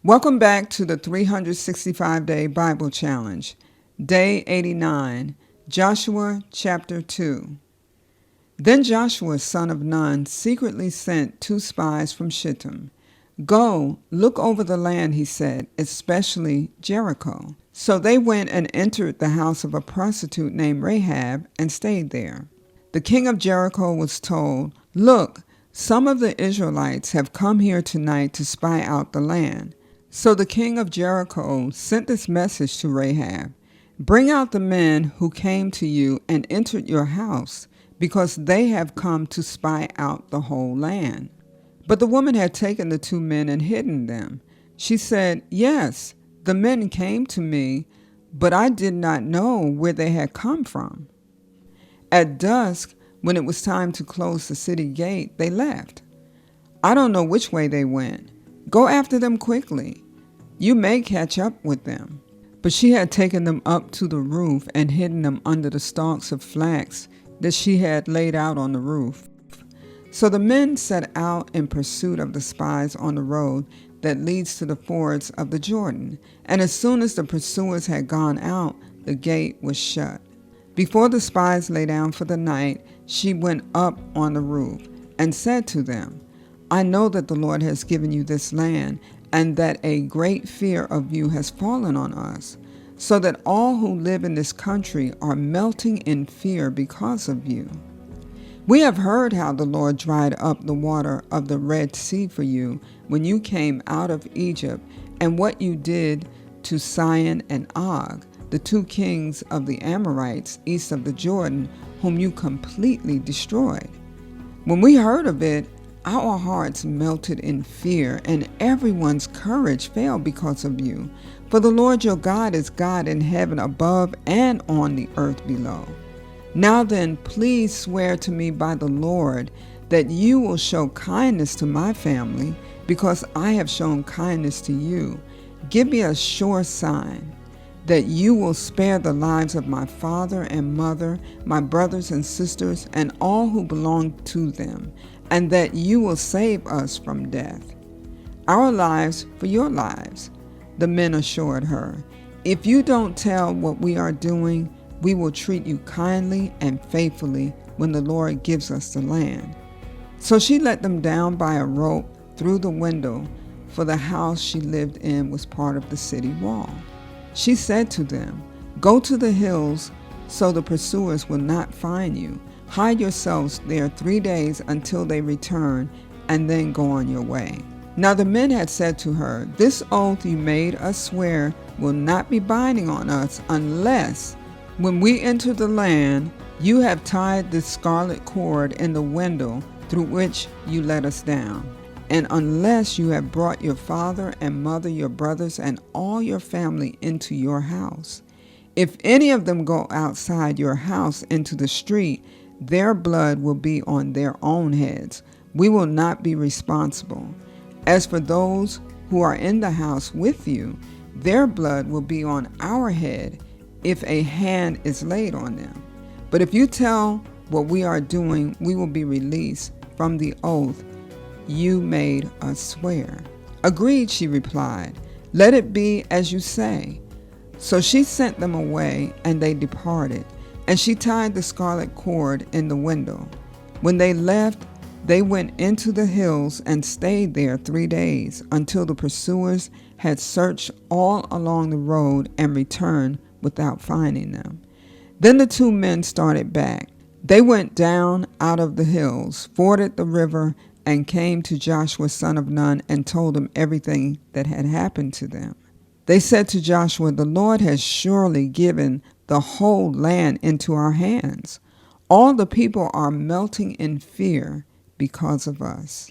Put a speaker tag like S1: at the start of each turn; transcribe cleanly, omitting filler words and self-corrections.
S1: Welcome back to the 365-Day Bible Challenge, Day 89, Joshua chapter 2. Then Joshua, son of Nun, secretly sent 2 spies from Shittim. Go, look over the land, he said, especially Jericho. So they went and entered the house of a prostitute named Rahab and stayed there. The king of Jericho was told, "Look, some of the Israelites have come here tonight to spy out the land." So the king of Jericho sent this message to Rahab: "Bring out the men who came to you and entered your house, because they have come to spy out the whole land." But the woman had taken the 2 men and hidden them. She said, "Yes, the men came to me, but I did not know where they had come from." At dusk, when it was time to close the city gate, they left. "I don't know which way they went. Go after them quickly. You may catch up with them." But she had taken them up to the roof and hidden them under the stalks of flax that she had laid out on the roof. So the men set out in pursuit of the spies on the road that leads to the fords of the Jordan. And as soon as the pursuers had gone out, the gate was shut. Before the spies lay down for the night, she went up on the roof and said to them, "I know that the Lord has given you this land, and that a great fear of you has fallen on us, so that all who live in this country are melting in fear because of you. We have heard how the Lord dried up the water of the Red Sea for you when you came out of Egypt, and what you did to Sihon and Og, the 2 kings of the Amorites east of the Jordan, whom you completely destroyed. When we heard of it, our hearts melted in fear, and everyone's courage failed because of you. For the Lord your God is God in heaven above and on the earth below. Now then, please swear to me by the Lord that you will show kindness to my family, because I have shown kindness to you. Give me a sure sign that you will spare the lives of my father and mother, my brothers and sisters, and all who belong to them, and that you will save us from death. Our lives for your lives." The men assured her, "If you don't tell what we are doing, we will treat you kindly and faithfully when the Lord gives us the land." So she let them down by a rope through the window, for the house she lived in was part of the city wall. She said to them, "Go to the hills so the pursuers will not find you. Hide yourselves there 3 days until they return, and then go on your way." Now the men had said to her, "This oath you made us swear will not be binding on us unless, when we enter the land, you have tied this scarlet cord in the window through which you let us down, and unless you have brought your father and mother, your brothers, and all your family into your house. If any of them go outside your house into the street, their blood will be on their own heads. We will not be responsible. As for those who are in the house with you, their blood will be on our head if a hand is laid on them. But if you tell what we are doing, we will be released from the oath you made us swear." "Agreed," she replied. "Let it be as you say." So she sent them away, and they departed, and she tied the scarlet cord in the window. When they left, they went into the hills and stayed there 3 days, until the pursuers had searched all along the road and returned without finding them. Then the 2 men started back. They went down out of the hills, forded the river, and came to Joshua, son of Nun, and told him everything that had happened to them. They said to Joshua, "The Lord has surely given the whole land into our hands. All the people are melting in fear because of us."